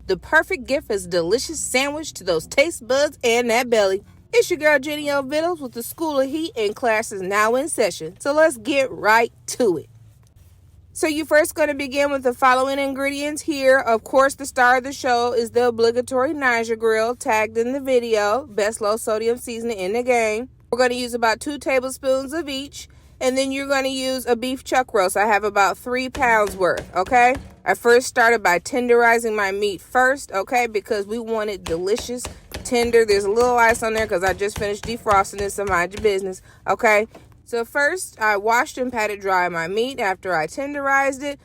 the perfect gift as a delicious sandwich to those taste buds and that belly. It's your girl Jennio.Vittles with the School of Heat, and class is now in session. So let's get right to it. So you're first going to begin with the following ingredients here. Of course, the star of the show is the obligatory Niger grill tagged in the video. Best low sodium seasoning in the game. We're going to use about 2 tablespoons of each. And then you're going to use a beef chuck roast. I have about 3 pounds worth, okay? I first started by tenderizing my meat first, okay? Because we want it delicious, tender. There's a little ice on there because I just finished defrosting it, so mind your business, okay? So first, I washed and patted dry my meat. After I tenderized it,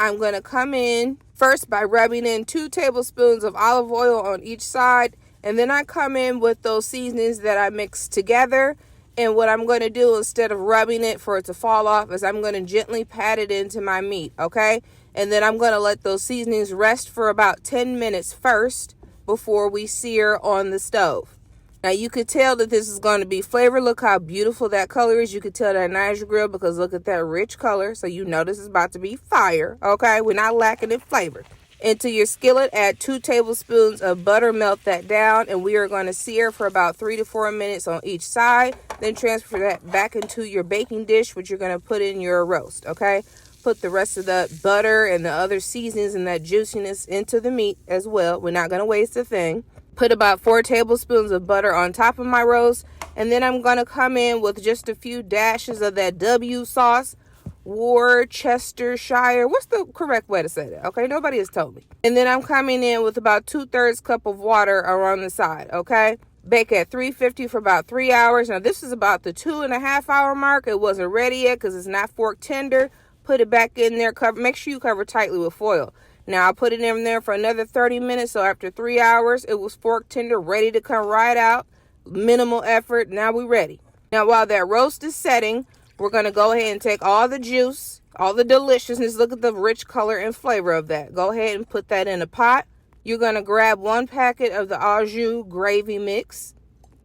I'm going to come in first by rubbing in 2 tablespoons of olive oil on each side. And then I come in with those seasonings that I mixed together. And what I'm going to do, instead of rubbing it for it to fall off, is I'm going to gently pat it into my meat, okay? And then I'm going to let those seasonings rest for about 10 minutes first before we sear on the stove. Now, you could tell that this is going to be flavored. Look how beautiful that color is. You could tell that Niger grill because look at that rich color. So you know this is about to be fire, okay? We're not lacking in flavor. Into your skillet, add 2 tablespoons of butter. Melt that down, and we are going to sear for about 3 to 4 minutes on each side. Then transfer that back into your baking dish, which you're going to put in your roast, okay? Put the rest of the butter and the other seasonings and that juiciness into the meat as well. We're not going to waste a thing. Put about 4 tablespoons of butter on top of my roast, and then I'm going to come in with just a few dashes of that W sauce. Worcestershire. What's the correct way to say that? Okay, nobody has told me. And then I'm coming in with about 2/3 cup of water around the side, okay? Bake at 350 for about 3 hours. Now, this is about the 2.5 hour mark. It wasn't ready yet because it's not fork tender. Put it back in there. Make sure you cover tightly with foil. Now, I'll put it in there for another 30 minutes. So after 3 hours, it was fork tender, ready to come right out. Minimal effort. Now we're ready. Now, while that roast is setting, we're going to go ahead and take all the juice, all the deliciousness. Look at the rich color and flavor of that. Go ahead and put that in a pot. You're going to grab 1 packet of the au jus gravy mix.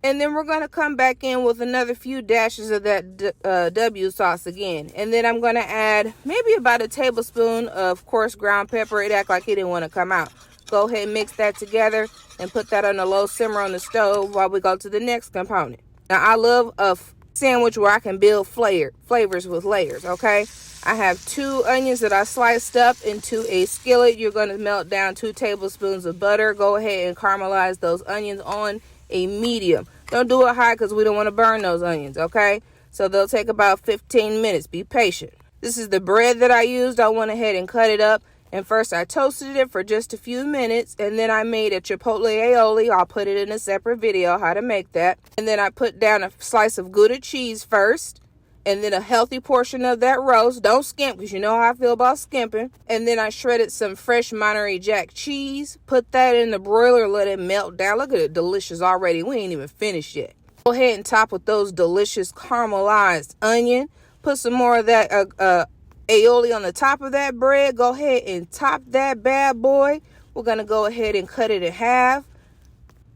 And then we're going to come back in with another few dashes of that W sauce again. And then I'm going to add maybe about a tablespoon of coarse ground pepper. It acted like it didn't want to come out. Go ahead and mix that together and put that on a low simmer on the stove while we go to the next component. Now, I love a sandwich where I can build flavors with layers, okay? I have 2 onions that I sliced up into a skillet. You're going to melt down 2 tablespoons of butter. Go ahead and caramelize those onions on a medium. Don't do it high because we don't want to burn those onions, okay? So they'll take about 15 minutes. Be patient. This is the bread that I used. I went ahead and cut it up. And first I toasted it for just a few minutes, and then I made a chipotle aioli. I'll put it in a separate video how to make that. And then I put down a slice of Gouda cheese first, and then a healthy portion of that roast. Don't skimp because you know how I feel about skimping. And then I shredded some fresh Monterey Jack cheese. Put that in the broiler, let it melt down. Look at it, delicious already. We ain't even finished yet. Go ahead and top with those delicious caramelized onion. Put some more of that aioli on the top of that bread. Go ahead and top that bad boy. We're going to go ahead and cut it in half.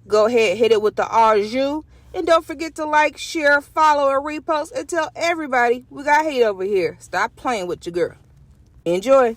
Go ahead, hit it with the au jus. And don't forget to like, share, follow, and repost and tell everybody we got hate over here. Stop playing with your girl. Enjoy.